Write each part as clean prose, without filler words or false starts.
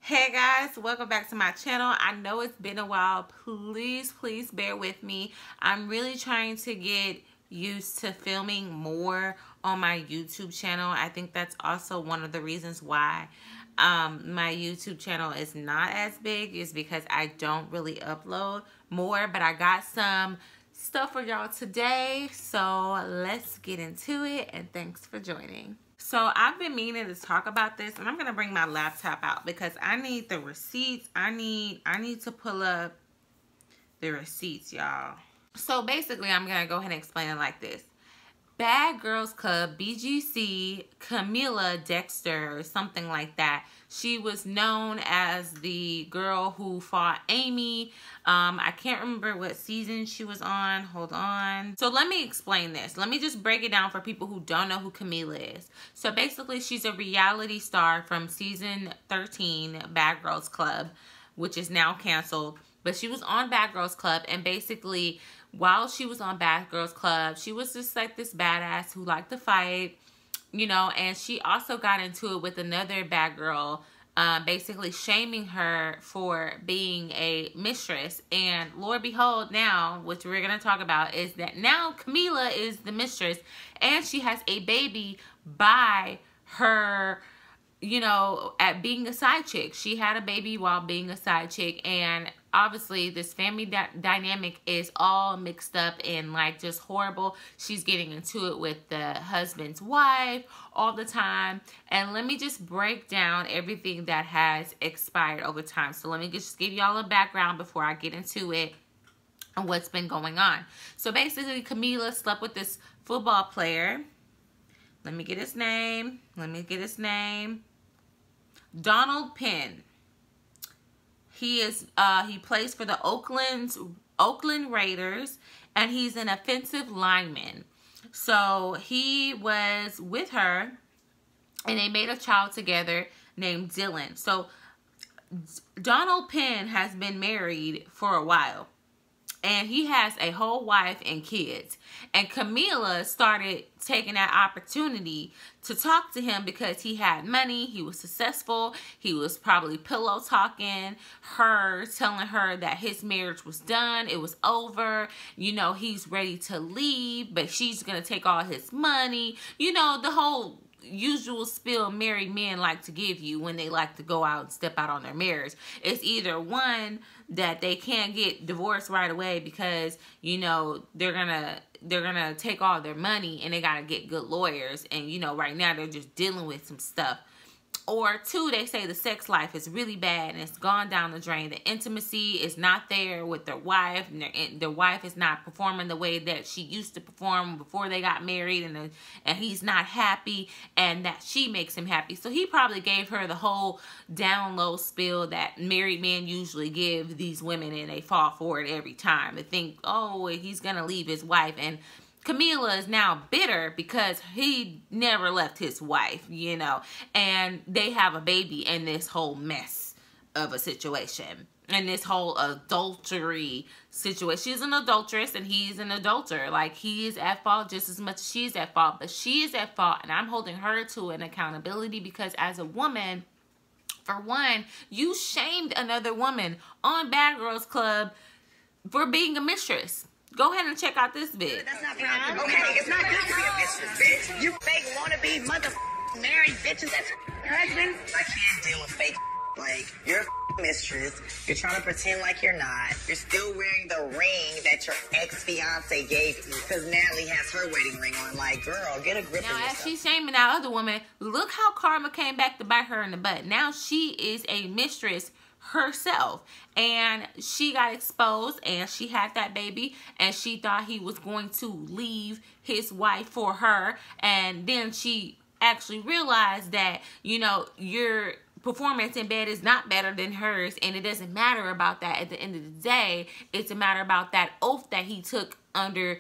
Hey guys, welcome back to my channel. I know it's been a while. Please bear with me. I'm really trying to get used to filming more on my YouTube channel. I think that's also one of the reasons why my YouTube channel is not as big, is because I don't really upload more, but I got some stuff for y'all today. So let's get into it, and thanks for joining. So I've been meaning to talk about this, and I'm gonna bring my laptop out because I need the receipts. I need to pull up the receipts, y'all. So basically, I'm gonna go ahead and explain it like this. Bad Girls Club, BGC Camilla Dexter, or something like that. She was known as the girl who fought Amy. I can't remember what season she was on. Hold on. So let me explain this. Let me just break it down for people who don't know who Camilla is. So basically, she's a reality star from season 13, Bad Girls Club, which is now canceled. But she was on Bad Girls Club, and basically, while she was on Bad Girls Club, she was just like this badass who liked to fight, you know, and she also got into it with another bad girl, basically shaming her for being a mistress. And Lord behold, now, which we're going to talk about, is that now Camilla is the mistress, and she has a baby by her, you know, at being a side chick. She had a baby while being a side chick, and obviously this family dynamic is all mixed up and like just horrible. She's getting into it with the husband's wife all the time. And let me just break down everything that has expired over time. So let me just give y'all a background before I get into it and what's been going on. So basically, Camilla slept with this football player. Let me get his name. Donald Penn. He plays for the Oakland Raiders, and he's an offensive lineman. So he was with her, and they made a child together named Dylan. So Donald Penn has been married for a while, and he has a whole wife and kids. And Camilla started taking that opportunity to talk to him because he had money, he was successful, he was probably pillow talking her, telling her that his marriage was done, it was over, you know, he's ready to leave, but she's gonna take all his money. You know, the whole usual spiel married men like to give you when they like to go out and step out on their marriage. It's either one, that they can't get divorced right away because, you know, they're gonna take all their money and they gotta get good lawyers, and you know, right now they're just dealing with some stuff. Or two, they say the sex life is really bad and it's gone down the drain. The intimacy is not there with their wife, and their wife is not performing the way that she used to perform before they got married, and he's not happy, and that she makes him happy. So he probably gave her the whole down low spiel that married men usually give these women, and they fall for it every time. They think, oh, he's gonna leave his wife, and Camilla is now bitter because he never left his wife, you know, and they have a baby in this whole mess of a situation, and this whole adultery situation. She's an adulteress and he's an adulterer. Like, he is at fault just as much as she's at fault, but she is at fault, and I'm holding her to an accountability because as a woman, for one, you shamed another woman on Bad Girls Club for being a mistress. Go ahead and check out this vid. That's not proud. Okay, it's not good to be a mistress, bitch. You fake wannabe mother married bitches. That's your husband. I can't deal with fake. Like, you're a mistress. You're trying to pretend like you're not. You're still wearing the ring that your ex-fiance gave you because Natalie has her wedding ring on. Like, girl, get a grip on yourself. Now, as she's shaming that other woman, look how karma came back to bite her in the butt. Now she is a mistress herself, and she got exposed, and she had that baby, and she thought he was going to leave his wife for her, and then she actually realized that, you know, your performance in bed is not better than hers, and it doesn't matter about that. At the end of the day, it's a matter about that oath that he took under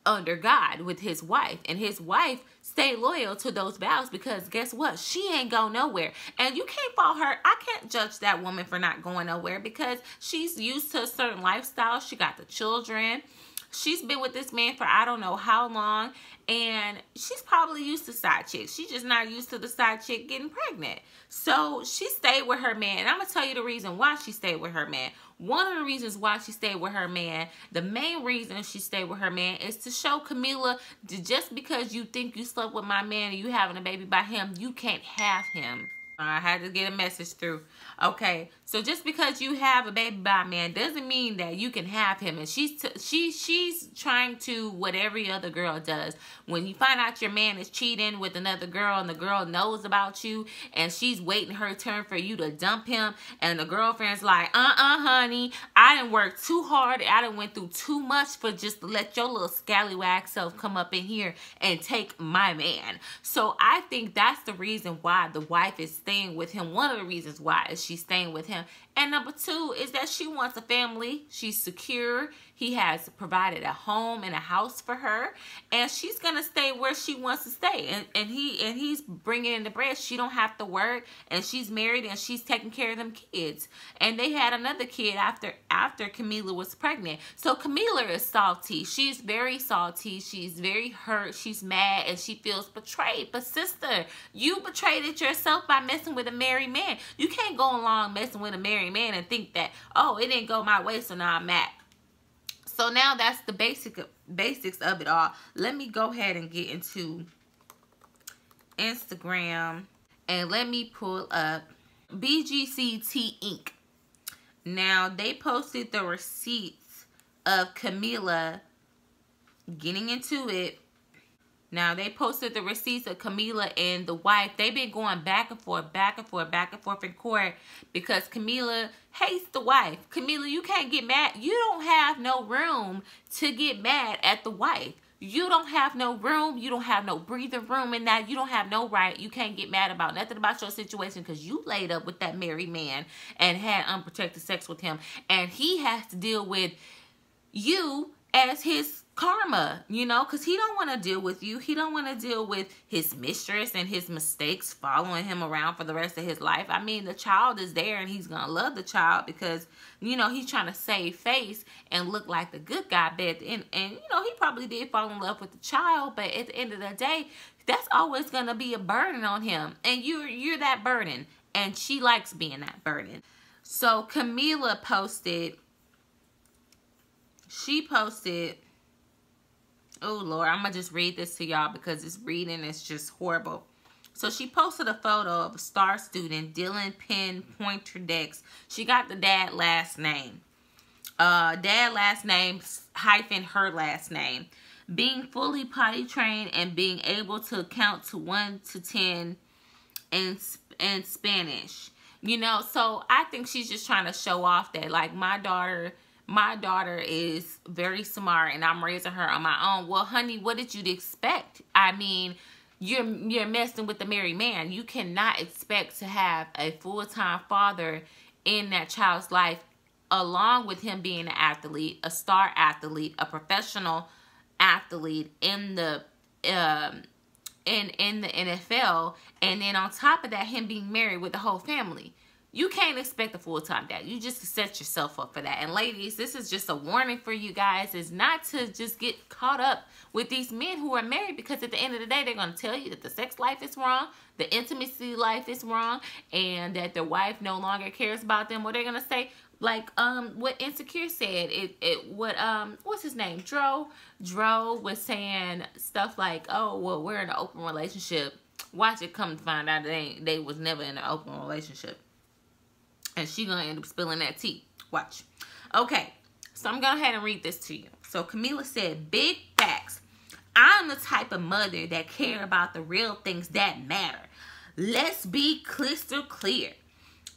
God with his wife, and his wife stayed loyal to those vows because guess what? She ain't go nowhere, and you can't fault her. I can't judge that woman for not going nowhere because she's used to a certain lifestyle. She got the children. She's been with this man for I don't know how long, and she's probably used to side chicks. She's just not used to the side chick getting pregnant. So she stayed with her man. And I'm going to tell you the reason why she stayed with her man. One of the reasons why she stayed with her man, the main reason she stayed with her man, is to show Camilla that just because you think you slept with my man and you having a baby by him, you can't have him. I had to get a message through. Okay, so just because you have a baby by a man doesn't mean that you can have him. And she's trying to what every other girl does. When you find out your man is cheating with another girl and the girl knows about you and she's waiting her turn for you to dump him, and the girlfriend's like, honey, I done worked too hard. I done went through too much for just to let your little scallywag self come up in here and take my man. So I think that's the reason why the wife is staying with him. One of the reasons why is she's staying with him. And number two is that she wants a family. She's secure. He has provided a home and a house for her, and she's gonna stay where she wants to stay. And he's bringing in the bread. She don't have to work, and she's married, and she's taking care of them kids. And they had another kid after Camilla was pregnant. So Camilla is salty. She's very salty. She's very hurt. She's mad, and she feels betrayed. But sister, you betrayed it yourself by messing with a married man. You can't go along messing with a married man and think that, oh, it didn't go my way, so now I'm mad. So now that's the basics of it all. Let me go ahead and get into Instagram and let me pull up BGC13 Inc. Now they posted the receipts of Camilla getting into it. Now they posted the receipts of Camilla and the wife. They've been going back and forth in court because Camilla hates the wife. Camilla, you can't get mad. You don't have no room to get mad at the wife. You don't have no room. You don't have no breathing room in that. You don't have no right. You can't get mad about nothing about your situation because you laid up with that married man and had unprotected sex with him. And he has to deal with you as his karma, you know, because he don't want to deal with you. He don't want to deal with his mistress and his mistakes following him around for the rest of his life. I mean, the child is there and he's going to love the child because, you know, he's trying to save face and look like the good guy. But and you know, he probably did fall in love with the child, but at the end of the day, that's always going to be a burden on him. And you're that burden. And she likes being that burden. So Camilla posted, oh Lord, I'm gonna just read this to y'all because this reading is just horrible. So she posted a photo of a star student, Dylan Penn Pointer Dex. She got the dad last name. Dad last name hyphen her last name. Being fully potty trained and being able to count to 1 to 10 in Spanish. You know, so I think she's just trying to show off that, like, my daughter is very smart and I'm raising her on my own. Well, honey, what did you expect? I mean, you're messing with the married man. You cannot expect to have a full-time father in that child's life, along with him being an athlete, a star athlete, a professional athlete in the NFL, and then on top of that, him being married with the whole family. You can't expect a full-time dad. You just set yourself up for that. And ladies, this is just a warning for you guys, is not to just get caught up with these men who are married, because at the end of the day, they're going to tell you that the sex life is wrong, the intimacy life is wrong, and that the wife no longer cares about them. Or they're going to say, like what Insecure said, what's his name? Dro was saying stuff like, oh, well, we're in an open relationship. Watch it come to find out they was never in an open relationship. And she gonna end up spilling that tea. Watch. Okay, so I'm going to go ahead and read this to you. So Camilla said, big facts. I'm the type of mother that care about the real things that matter. Let's be crystal clear.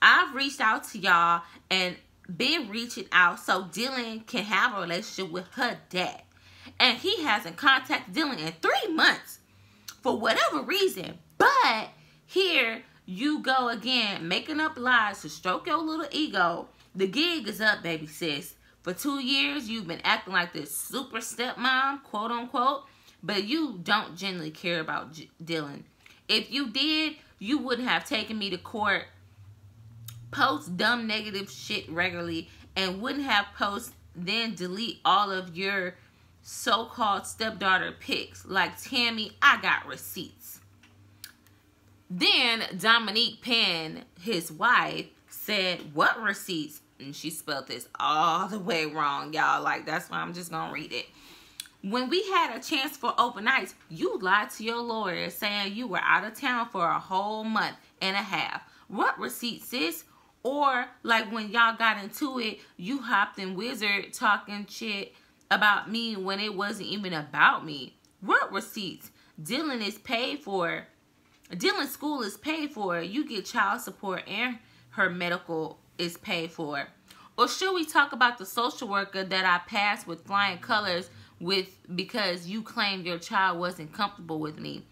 I've reached out to y'all and been reaching out so Dylan can have a relationship with her dad. And he hasn't contacted Dylan in 3 months for whatever reason. But here you go again, making up lies to stroke your little ego. The gig is up, baby sis. For 2 years, you've been acting like this super stepmom, quote unquote, but you don't genuinely care about Dylan. If you did, you wouldn't have taken me to court, post dumb negative shit regularly, and wouldn't have post then delete all of your so-called stepdaughter pics. Like, Tammy, I got receipts. Then Dominique Penn, his wife, said, what receipts? And she spelled this all the way wrong, y'all. Like, that's why I'm just going to read it. When we had a chance for open nights, you lied to your lawyer saying you were out of town for a whole month and a half. What receipts, sis? Or, like, when y'all got into it, you hopped in Wizard talking shit about me when it wasn't even about me. What receipts? Dylan is paid for. Dylan's school is paid for. You get child support and her medical is paid for. Or should we talk about the social worker that I passed with flying colors with because you claimed your child wasn't comfortable with me?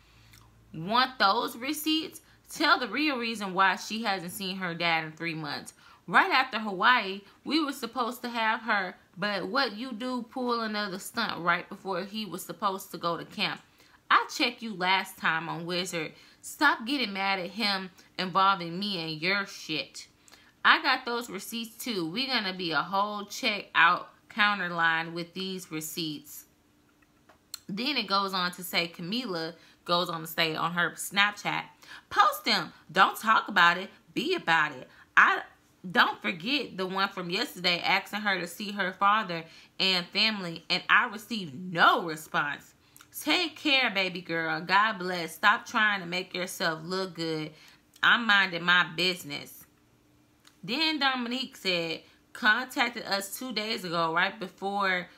Want those receipts? Tell the real reason why she hasn't seen her dad in 3 months. Right after Hawaii, we were supposed to have her, but what you do, pull another stunt right before he was supposed to go to camp. I checked you last time on Wizard. Stop getting mad at him involving me and your shit. I got those receipts too. We're going to be a whole check out counter line with these receipts. Then it goes on to say Camilla goes on to say on her Snapchat, post them. Don't talk about it. Be about it. I don't forget the one from yesterday asking her to see her father and family, and I received no response. Take care, baby girl. God bless. Stop trying to make yourself look good. I'm minding my business. Then Dominique said, contacted us 2 days ago, right before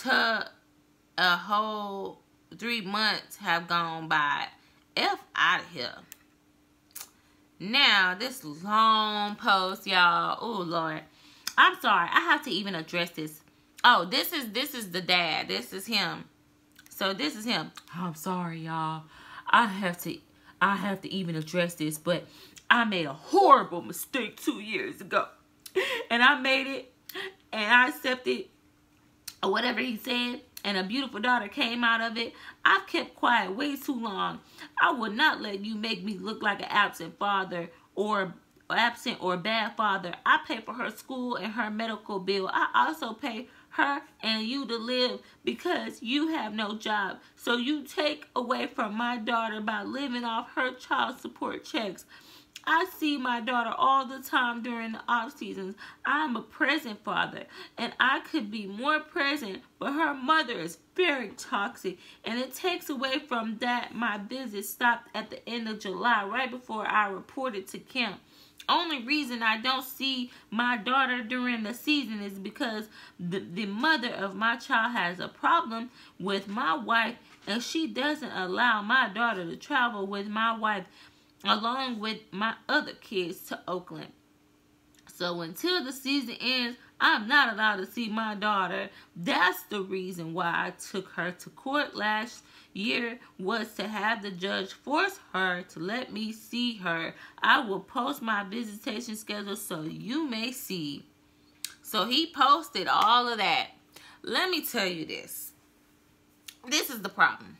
a whole 3 months have gone by. F out of here. Now, this long post, y'all. Oh, Lord. I'm sorry. I have to even address this. Oh, this is the dad. This is him. So this is him. I'm sorry, y'all. I have to even address this, but I made a horrible mistake 2 years ago. And I made it, and I accepted whatever he said, and a beautiful daughter came out of it. I've kept quiet way too long. I would not let you make me look like an absent father or bad father. I pay for her school and her medical bill. I also pay her and you to live because you have no job. So you take away from my daughter by living off her child support checks. I see my daughter all the time during the off seasons. I'm a present father, and I could be more present, but her mother is very toxic, and it takes away from that. My visit stopped at the end of July, right before I reported to camp. Only reason I don't see my daughter during the season is because the mother of my child has a problem with my wife, and she doesn't allow my daughter to travel with my wife along with my other kids to Oakland. So until the season ends, I'm not allowed to see my daughter. That's the reason why I took her to court last year, was to have the judge force her to let me see her. I will post my visitation schedule so you may see. So he posted all of that. Let me tell you this. This is the problem.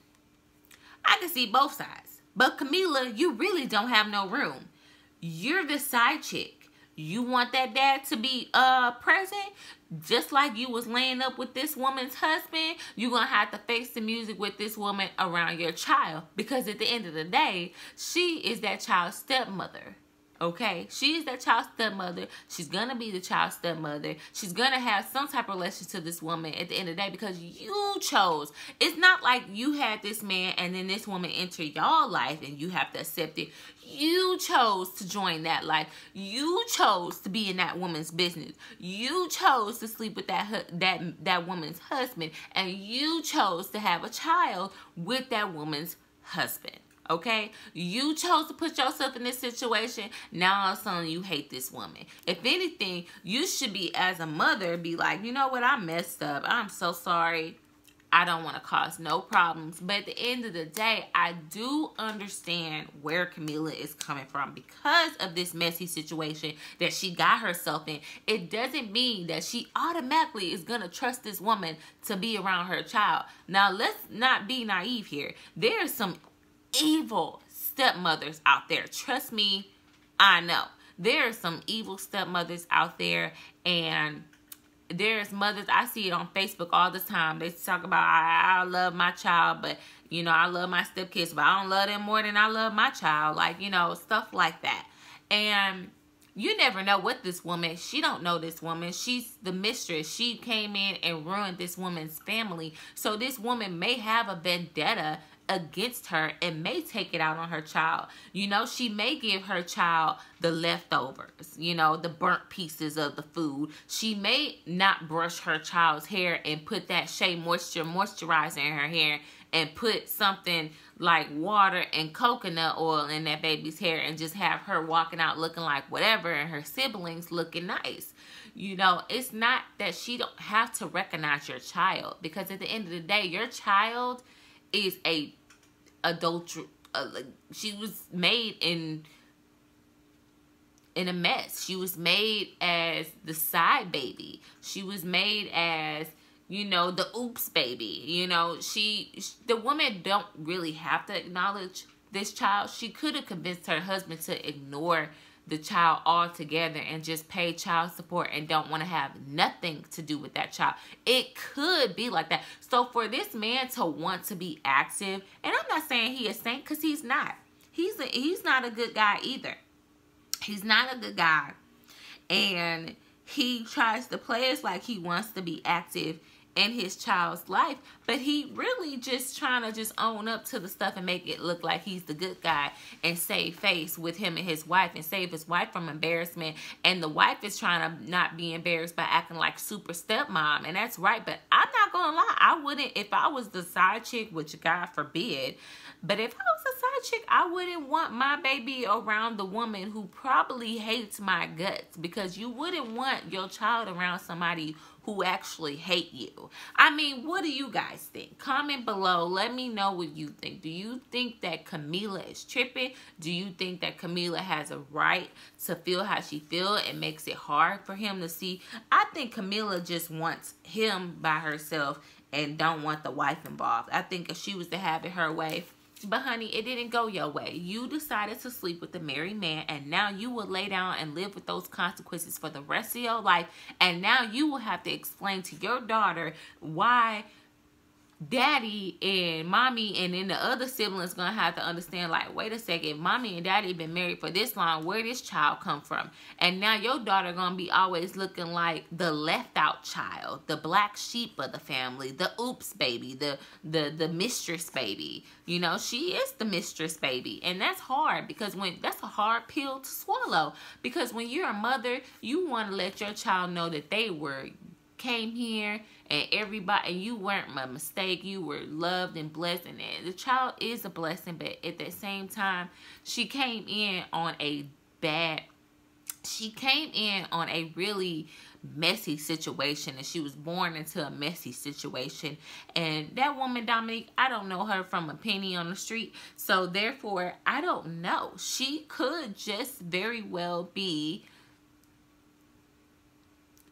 I can see both sides. But Camilla, you really don't have no room. You're the side chick. You want that dad to be present, just like you was laying up with this woman's husband. You're going to have to face the music with this woman around your child. Because at the end of the day, she is that child's stepmother. Okay, she's that child's stepmother. She's going to be the child's stepmother. She's going to have some type of relation to this woman at the end of the day because you chose. It's not like you had this man and then this woman entered your life and you have to accept it. You chose to join that life. You chose to be in that woman's business. You chose to sleep with that woman's husband. And you chose to have a child with that woman's husband. Okay, you chose to put yourself in this situation. Now all of a sudden you hate this woman. If anything, you should be, as a mother, be like, you know what, I messed up. I'm so sorry. I don't want to cause no problems. But at the end of the day, I do understand where Camilla is coming from because of this messy situation that she got herself in. It doesn't mean that she automatically is going to trust this woman to be around her child. Now, let's not be naive here. There's some evil stepmothers out there. Trust me, I know. There are some evil stepmothers out there, and there's mothers, I see it on Facebook all the time. They talk about, I love my child, but, you know, I love my stepkids, but I don't love them more than I love my child. Like, you know, stuff like that. And you never know what this woman, she don't know this woman. She's the mistress. She came in and ruined this woman's family. So this woman may have a vendetta against her and may take it out on her child. You know, she may give her child the leftovers, you know, the burnt pieces of the food. She may not brush her child's hair and put that Shea Moisture moisturizer in her hair and put something like water and coconut oil in that baby's hair and just have her walking out looking like whatever and her siblings looking nice. You know, it's not that she don't have to recognize your child, because at the end of the day, your child is a adultery. She was made in a mess. She was made as the side baby. She was made as, you know, the oops baby. You know, the woman don't really have to acknowledge this child. She could have convinced her husband to ignore the child altogether and just pay child support and don't want to have nothing to do with that child. It could be like that. So for this man to want to be active, and I'm not saying he is a saint, because he's not. He's not a good guy either. He's not a good guy. And he tries to play us like he wants to be active in his child's life, but he really just trying to just own up to the stuff and make it look like he's the good guy and save face with him and his wife and save his wife from embarrassment. And the wife is trying to not be embarrassed by acting like super stepmom, and that's right. But I'm not gonna lie, I wouldn't, if I was the side chick, which God forbid, but if I was a side chick, I wouldn't want my baby around the woman who probably hates my guts, because you wouldn't want your child around somebody who actually hate you. I mean, what do you guys think? Comment below. Let me know what you think. Do you think that Camilla is tripping? Do you think that Camilla has a right to feel how she feels and makes it hard for him to see? I think Camilla just wants him by herself and don't want the wife involved. I think if she was to have it her way, but honey, it didn't go your way. You decided to sleep with the married man, and now you will lay down and live with those consequences for the rest of your life. And now you will have to explain to your daughter why daddy and mommy and then the other siblings gonna have to understand, like, wait a second, mommy and daddy been married for this long, where this child come from? And now your daughter gonna be always looking like the left out child, the black sheep of the family, the oops baby, the mistress baby. You know, she is the mistress baby, and that's hard, because that's a hard pill to swallow, because when you're a mother, you want to let your child know that they came here and everybody, and you weren't a mistake. You were loved and blessed, and the child is a blessing. But at the same time, she came in on a really messy situation, and she was born into a messy situation. And that woman, Dominique, I don't know her from a penny on the street, so therefore I don't know. She could just very well be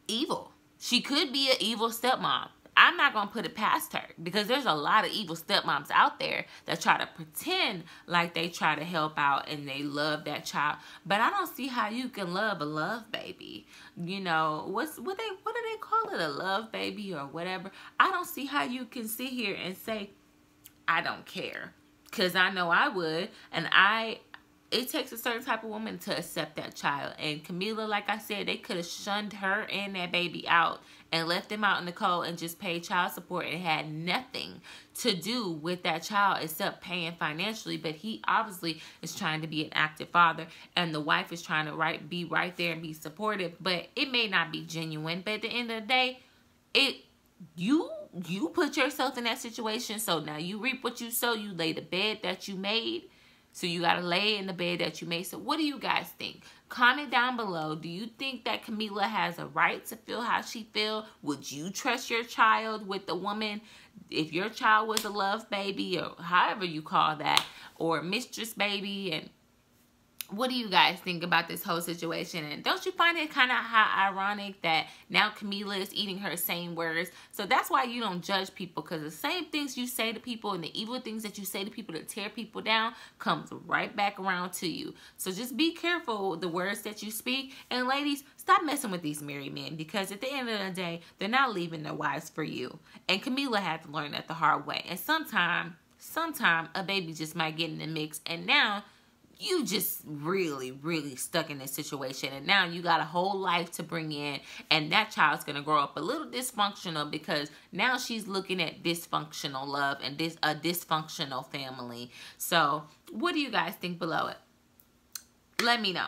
evil. She could be an evil stepmom. I'm not going to put it past her, because there's a lot of evil stepmoms out there that try to pretend like they try to help out and they love that child. But I don't see how you can love a love baby. You know, what do they call it? A love baby or whatever. I don't see how you can sit here and say, I don't care. Because I know I would. And it takes a certain type of woman to accept that child. And Camilla, like I said, they could have shunned her and that baby out and left them out in the cold and just paid child support and had nothing to do with that child except paying financially. But he obviously is trying to be an active father, and the wife is trying to be right there and be supportive. But it may not be genuine. But at the end of the day, you put yourself in that situation. So now you reap what you sow. You lay the bed that you made. So you got to lay in the bed that you made. So what do you guys think? Comment down below. Do you think that Camilla has a right to feel how she feels? Would you trust your child with the woman? If your child was a love baby, or however you call that, or mistress baby, and what do you guys think about this whole situation? And don't you find it kind of ironic that now Camilla is eating her same words? So that's why you don't judge people, because the same things you say to people and the evil things that you say to people to tear people down comes right back around to you. So just be careful with the words that you speak. And ladies, stop messing with these married men, because at the end of the day, they're not leaving their wives for you. And Camilla had to learn that the hard way. And sometime a baby just might get in the mix, and now you just really stuck in this situation, and now you got a whole life to bring in, and that child's gonna grow up a little dysfunctional, because now she's looking at dysfunctional love and a dysfunctional family. So what do you guys think below it? Let me know.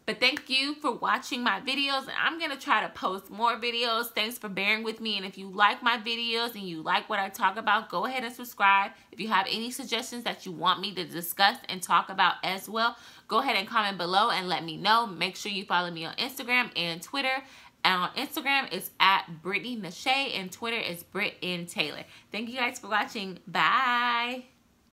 But thank you for watching my videos, and I'm going to try to post more videos. Thanks for bearing with me, and if you like my videos and you like what I talk about, go ahead and subscribe. If you have any suggestions that you want me to discuss and talk about as well, go ahead and comment below and let me know. Make sure you follow me on Instagram and Twitter. And on Instagram, it's at Brittany Nashay, and Twitter is Britt N. Taylor. Thank you guys for watching. Bye.